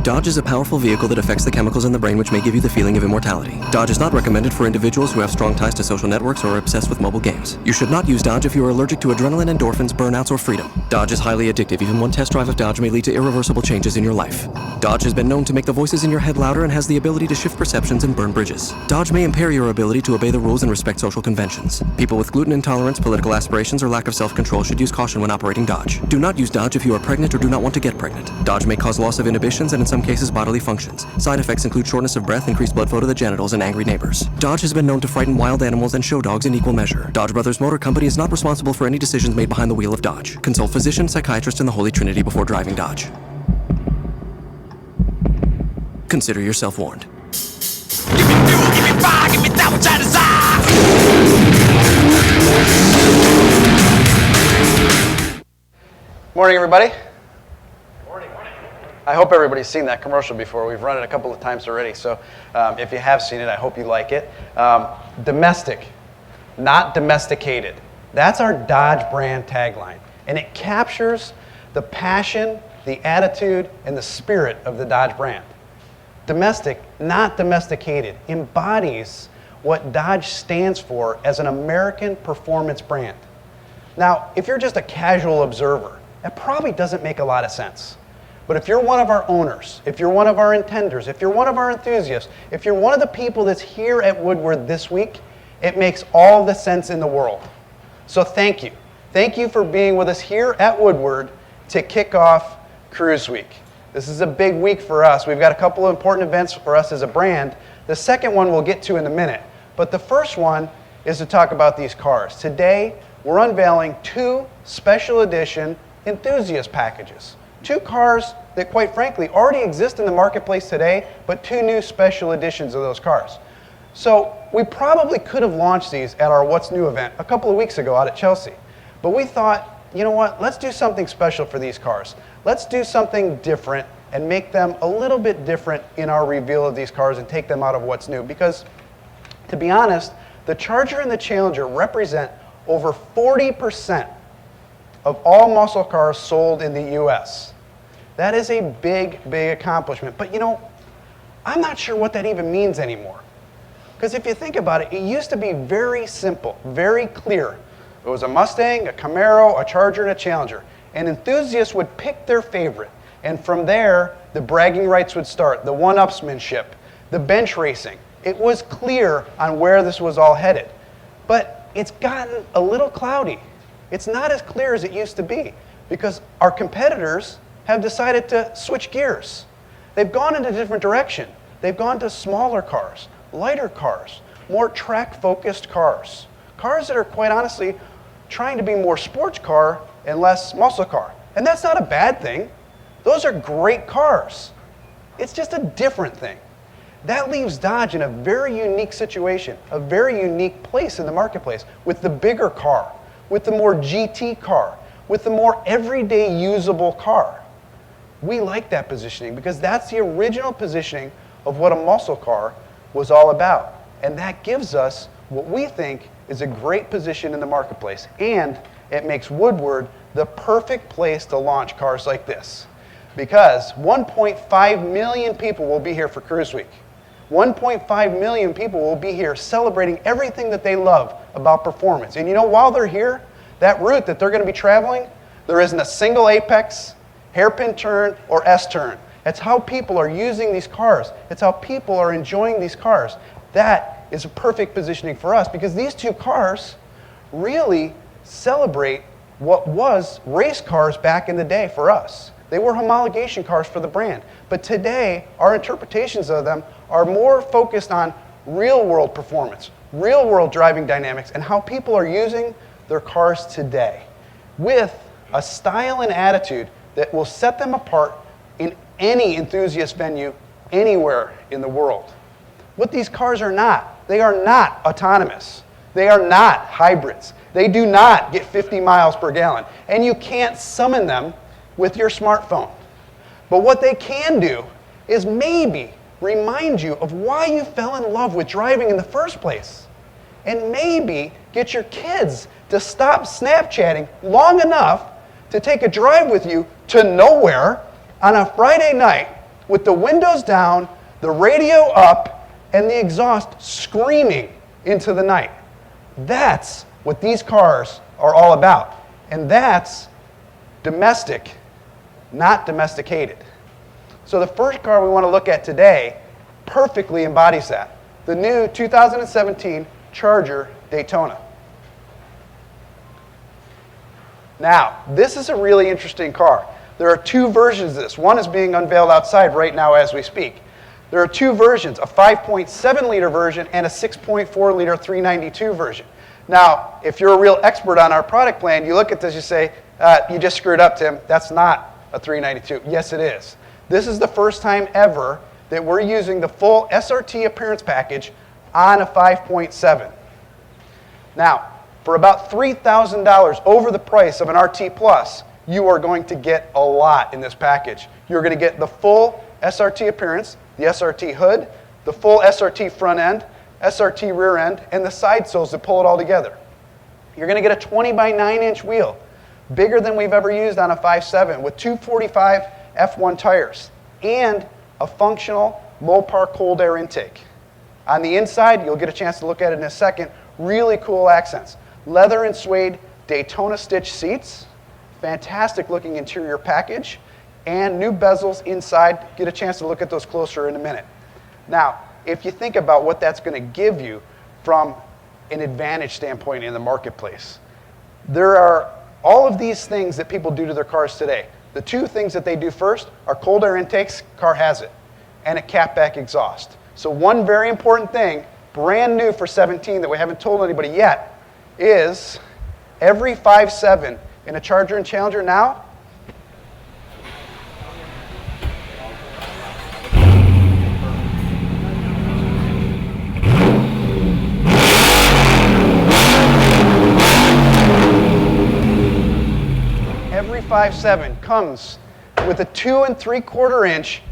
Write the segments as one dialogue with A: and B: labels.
A: Dodge is a powerful vehicle that affects the chemicals in the brain which may give you the feeling of immortality. Dodge is not recommended for individuals who have strong ties to social networks or are obsessed with mobile games. You should not use Dodge if you are allergic to adrenaline, endorphins, burnouts, or freedom. Dodge is highly addictive. Even one test drive of Dodge may lead to irreversible changes in your life. Dodge has been known to make the voices in your head louder and has the ability to shift perceptions and burn bridges. Dodge may impair your ability to obey the rules and respect social conventions. People with gluten intolerance, political aspirations, or lack of self-control should use caution when operating Dodge. Do not use Dodge if you are pregnant or do not want to get pregnant. Dodge may cause loss of inhibitions and in some cases bodily functions. Side effects include shortness of breath, increased blood flow to the genitals, and angry neighbors. Dodge has been known to frighten wild animals and show dogs in equal measure. Dodge Brothers Motor Company is not responsible for any decisions made behind the wheel of Dodge. Consult physician, psychiatrist, and the Holy Trinity before driving Dodge. Consider yourself warned.
B: Give me fuel, give me fire, give me that which I desire.
C: Morning, everybody. I hope everybody's seen that commercial before. We've run it a couple of times already, so if you have seen it, I hope you like it. Domestic, not domesticated. That's our Dodge brand tagline, and it captures the passion, the attitude, and the spirit of the Dodge brand. Domestic, not domesticated, embodies what Dodge stands for as an American performance brand. Now, if you're just a casual observer, that probably doesn't make a lot of sense. But if you're one of our owners, if you're one of our intenders, if you're one of our enthusiasts, if you're one of the people that's here at Woodward this week, it makes all the sense in the world. So thank you. Thank you for being with us here at Woodward to kick off Cruise Week. This is a big week for us. We've got a couple of important events for us as a brand. The second one we'll get to in a minute. But the first one is to talk about these cars. Today, we're unveiling 2 special edition enthusiast packages. 2 cars that, quite frankly, already exist in the marketplace today, but 2 new special editions of those cars. So we probably could have launched these at our What's New event a couple of weeks ago out at Chelsea. But we thought, you know what, let's do something special for these cars. Let's do something different and make them a little bit different in our reveal of these cars and take them out of What's New. Because, to be honest, the Charger and the Challenger represent over 40% of all muscle cars sold in the US. That is a big, big accomplishment. But you know, I'm not sure what that even means anymore. Because if you think about it, it used to be very simple, very clear. It was a Mustang, a Camaro, a Charger, and a Challenger. And enthusiasts would pick their favorite. And from there, the bragging rights would start, the one-upsmanship, the bench racing. It was clear on where this was all headed. But it's gotten a little cloudy. It's not as clear as it used to be because our competitors have decided to switch gears. They've gone in a different direction. They've gone to smaller cars, lighter cars, more track-focused cars. Cars that are, quite honestly, trying to be more sports car and less muscle car. And that's not a bad thing. Those are great cars. It's just a different thing. That leaves Dodge in a very unique situation, a very unique place in the marketplace with the bigger car, with the more GT car, with the more everyday usable car. We like that positioning because that's the original positioning of what a muscle car was all about. And that gives us what we think is a great position in the marketplace. And it makes Woodward the perfect place to launch cars like this. Because 1.5 million people will be here for Cruise Week. 1.5 million people will be here celebrating everything that they love about performance. And you know, while they're here, that route that they're going to be traveling, there isn't a single apex, hairpin turn, or S-turn. That's how people are using these cars. It's how people are enjoying these cars. That is a perfect positioning for us because these 2 cars really celebrate what was race cars back in the day for us. They were homologation cars for the brand. But today, our interpretations of them are more focused on real-world performance, real-world driving dynamics, and how people are using their cars today with a style and attitude that will set them apart in any enthusiast venue anywhere in the world. What these cars are not, they are not autonomous. They are not hybrids. They do not get 50 miles per gallon. And you can't summon them with your smartphone. But what they can do is maybe remind you of why you fell in love with driving in the first place. And maybe get your kids to stop Snapchatting long enough to take a drive with you to nowhere on a Friday night with the windows down, the radio up, and the exhaust screaming into the night. That's what these cars are all about. And that's domestic, not domesticated. So the first car we want to look at today perfectly embodies that. The new 2017 Charger Daytona. Now, this is a really interesting car. There are two versions of this. One is being unveiled outside right now as we speak. There are two versions, a 5.7 liter version and a 6.4 liter 392 version. Now, if you're a real expert on our product plan, you look at this, you say, you just screwed up, Tim. That's not a 392. Yes, it is. This is the first time ever that we're using the full SRT appearance package on a 5.7. Now, for about $3,000 over the price of an RT Plus, you are going to get a lot in this package. You're going to get the full SRT appearance, the SRT hood, the full SRT front end, SRT rear end, and the side soles that pull it all together. You're going to get a 20 by 9 inch wheel, bigger than we've ever used on a 5.7, with 245 F1 tires, and a functional Mopar cold air intake. On the inside, you'll get a chance to look at it in a second, really cool accents. Leather and suede Daytona stitch seats, fantastic looking interior package, and new bezels inside. Get a chance to look at those closer in a minute. Now, if you think about what that's going to give you from an advantage standpoint in the marketplace, there are all of these things that people do to their cars today. The two things that they do first are cold air intakes, car has it, and a catback exhaust. So one very important thing, brand new for 17 that we haven't told anybody yet, is every 5.7 in a Charger and Challenger now, every 5.7 comes with a 2 3/4 inch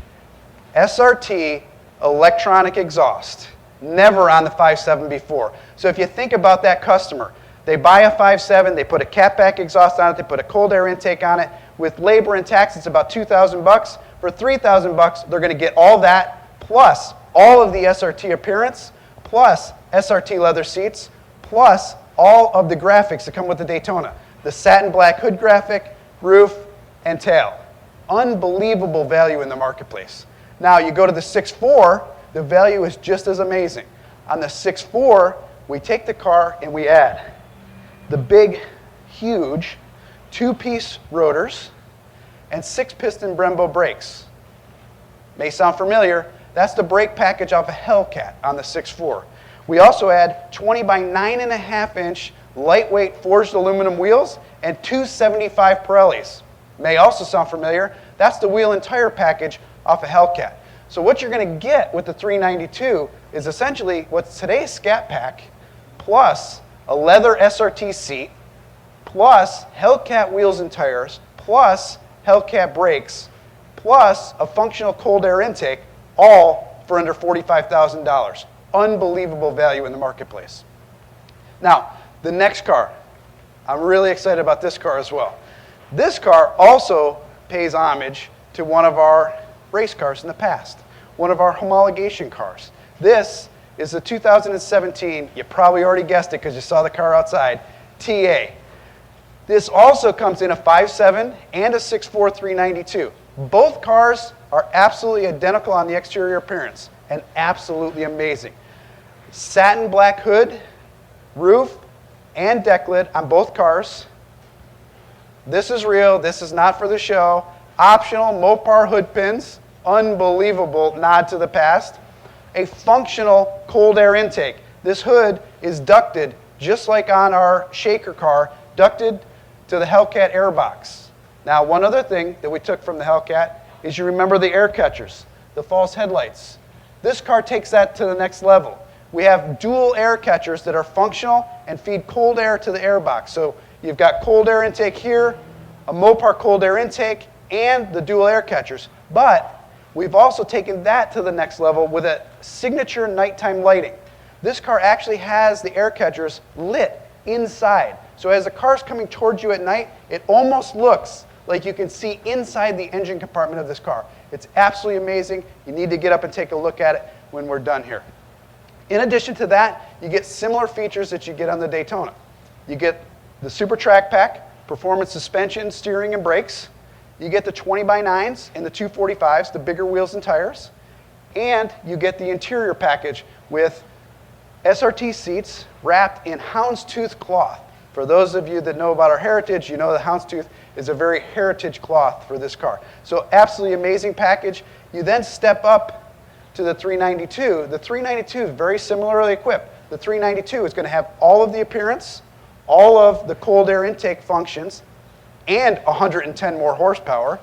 C: SRT electronic exhaust. Never on the 5.7 before. So if you think about that customer, they buy a 5.7, they put a catback exhaust on it, they put a cold air intake on it. With labor and tax, it's about $2,000. For $3,000, they're going to get all that, plus all of the SRT appearance, plus SRT leather seats, plus all of the graphics that come with the Daytona. The satin black hood graphic, roof, and tail. Unbelievable value in the marketplace. Now you go to the 6.4, the value is just as amazing. On the 6.4, we take the car and we add the big, huge 2-piece rotors and 6-piston Brembo brakes. May sound familiar. That's the brake package off a Hellcat on the 6.4. We also add 20 by 9.5 inch lightweight forged aluminum wheels and 275 Pirellis. May also sound familiar. That's the wheel and tire package off a Hellcat. So what you're going to get with the 392 is essentially what's today's Scat Pack, plus a leather SRT seat, plus Hellcat wheels and tires, plus Hellcat brakes, plus a functional cold air intake, all for under $45,000. Unbelievable value in the marketplace. Now, the next car. I'm really excited about this car as well. This car also pays homage to one of our race cars in the past, one of our homologation cars. This is the 2017, you probably already guessed it because you saw the car outside, TA. This also comes in a 5.7 and a 6.4 392. Both cars are absolutely identical on the exterior appearance and absolutely amazing. Satin black hood, roof, and deck lid on both cars. This is real, this is not for the show. Optional Mopar hood pins, unbelievable nod to the past. A functional cold air intake. This hood is ducted, just like on our Shaker car, ducted to the Hellcat air box. Now, one other thing that we took from the Hellcat is you remember the air catchers, the false headlights. This car takes that to the next level. We have dual air catchers that are functional and feed cold air to the air box. So you've got cold air intake here, a Mopar cold air intake, and the dual air catchers. But we've also taken that to the next level with a signature nighttime lighting. This car actually has the air catchers lit inside. So as the car's coming towards you at night, it almost looks like you can see inside the engine compartment of this car. It's absolutely amazing. You need to get up and take a look at it when we're done here. In addition to that, you get similar features that you get on the Daytona. You get the Super Track Pack, performance suspension, steering, and brakes. You get the 20x9s and the 245s, the bigger wheels and tires. And you get the interior package with SRT seats wrapped in houndstooth cloth. For those of you that know about our heritage, you know the houndstooth is a very heritage cloth for this car. So absolutely amazing package. You then step up to the 392. The 392 is very similarly equipped. The 392 is going to have all of the appearance, all of the cold air intake functions, and 110 more horsepower,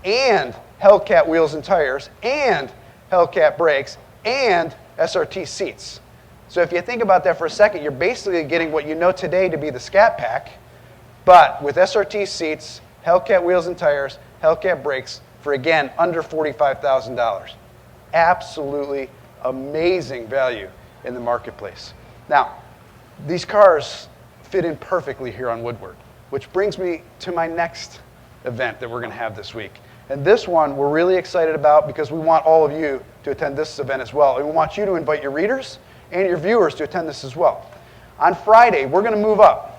C: and Hellcat wheels and tires, and Hellcat brakes, and SRT seats. So if you think about that for a second, you're basically getting what you know today to be the Scat Pack, but with SRT seats, Hellcat wheels and tires, Hellcat brakes, for again, under $45,000. Absolutely amazing value in the marketplace. Now, these cars fit in perfectly here on Woodward, which brings me to my next event that we're going to have this week. And this one we're really excited about because we want all of you to attend this event as well. And we want you to invite your readers and your viewers to attend this as well. On Friday, we're going to move up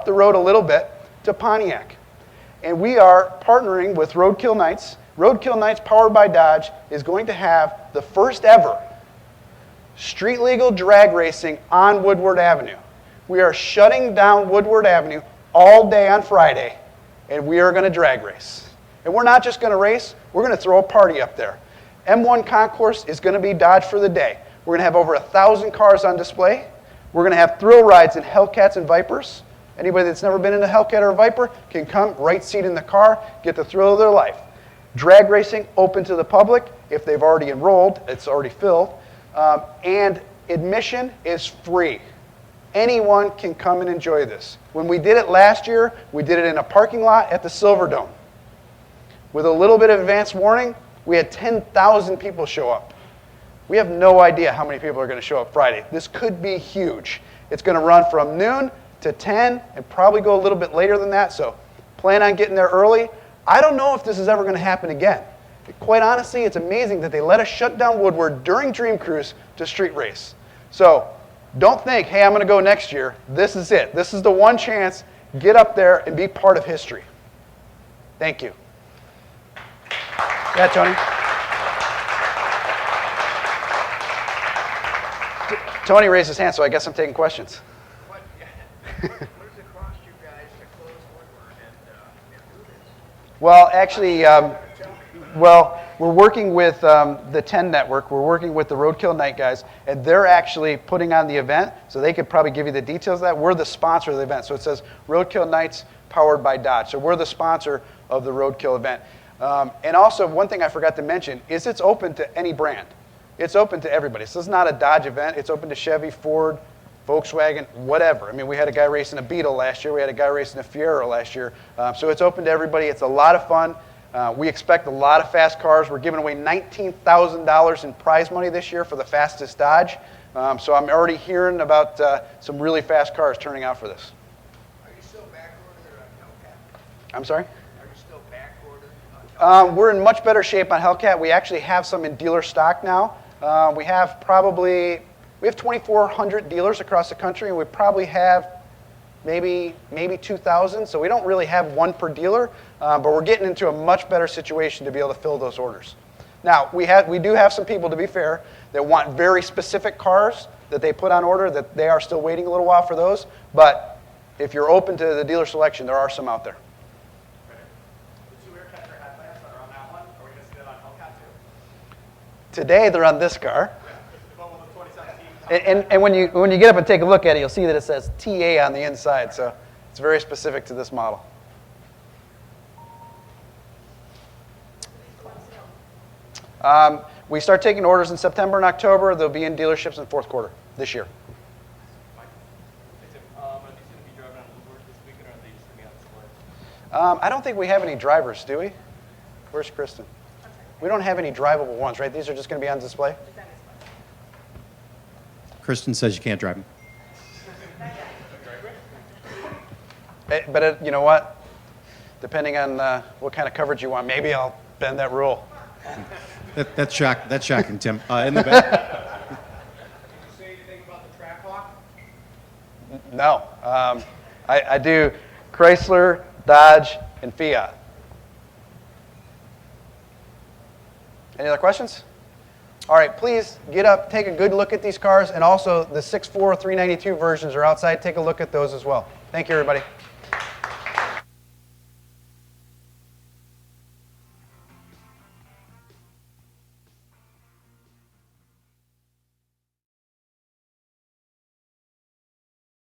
C: the road a little bit to Pontiac. And we are partnering with Roadkill Nights. Roadkill Nights, powered by Dodge, is going to have the first ever street legal drag racing on Woodward Avenue. We are shutting down Woodward Avenue all day on Friday, and we are going to drag race. And we're not just going to race, we're going to throw a party up there. M1 Concourse is going to be Dodge for the day. We're going to have over 1,000 cars on display. We're going to have thrill rides in Hellcats and Vipers. Anybody that's never been in a Hellcat or a Viper can come, right seat in the car, get the thrill of their life. Drag racing open to the public. If they've already enrolled, it's already filled. And admission is free. Anyone can come and enjoy this. When we did it last year, we did it in a parking lot at the Silverdome. With a little bit of advance warning, we had 10,000 people show up. We have no idea how many people are going to show up Friday. This could be huge. It's going to run from noon to 10 and probably go a little bit later than that, so plan on getting there early. I don't know if this is ever going to happen again. Quite honestly, it's amazing that they let us shut down Woodward during Dream Cruise to street race. So don't think, hey, I'm going to go next year. This is it. This is the one chance. Get up there and be part of history. Thank you. Yeah, Tony. Tony raised his hand, so I guess I'm taking questions.
D: What does it cost you guys to close Woodward and do this?
C: Well, actually, we're working with the 10 Network. We're working with the Roadkill Night guys, and they're actually putting on the event, so they could probably give you the details of that. We're the sponsor of the event, so it says Roadkill Nights powered by Dodge. So we're the sponsor of the Roadkill event. And also, one thing I forgot to mention is it's open to any brand. It's open to everybody. So this is not a Dodge event. It's open to Chevy, Ford, Volkswagen, whatever. I mean, we had a guy racing a Beetle last year. We had a guy racing a Fiero last year. So it's open to everybody. It's a lot of fun. We expect a lot of fast cars. We're giving away $19,000 in prize money this year for the fastest Dodge. So I'm already hearing about some really fast cars turning out for this.
D: Are you still back-ordered on Hellcat?
C: I'm sorry?
D: Are you still back-ordered on Hellcat?
C: We're in much better shape on Hellcat. We actually have some in dealer stock now. We have 2,400 dealers across the country, and we probably have maybe 2,000. So we don't really have one per dealer, but we're getting into a much better situation to be able to fill those orders. Now, we do have some people, to be fair, that want very specific cars that they put on order, that they are still waiting a little while for those. But if you're open to the dealer selection, there are some out there.
B: The two air catcher headlamps that are on that one, are we going to see that on Hellcat too?
C: Today, they're on this car.
B: The one with the 2017.
C: And when you get up and take a look at it, you'll see that it says TA on the inside. So it's very specific to this model. We start taking orders in September and October. They'll be in dealerships in fourth quarter this year.
B: Are these going to be driving on Woodward this weekend, or are they just going to be on display?
C: I don't think we have any drivers, do we? Where's Kristen? We don't have any drivable ones, right? These are just going to be on display?
E: Kristen says you can't drive them.
C: But you know what? Depending on what kind of coverage you want, maybe I'll bend that rule.
E: That's shocking, Tim. In the back.
D: Did you say anything about the Trackhawk?
C: No. I do Chrysler, Dodge, and Fiat. Any other questions? All right, please get up, take a good look at these cars, and also the 6.4 392 versions are outside. Take a look at those as well. Thank you, everybody.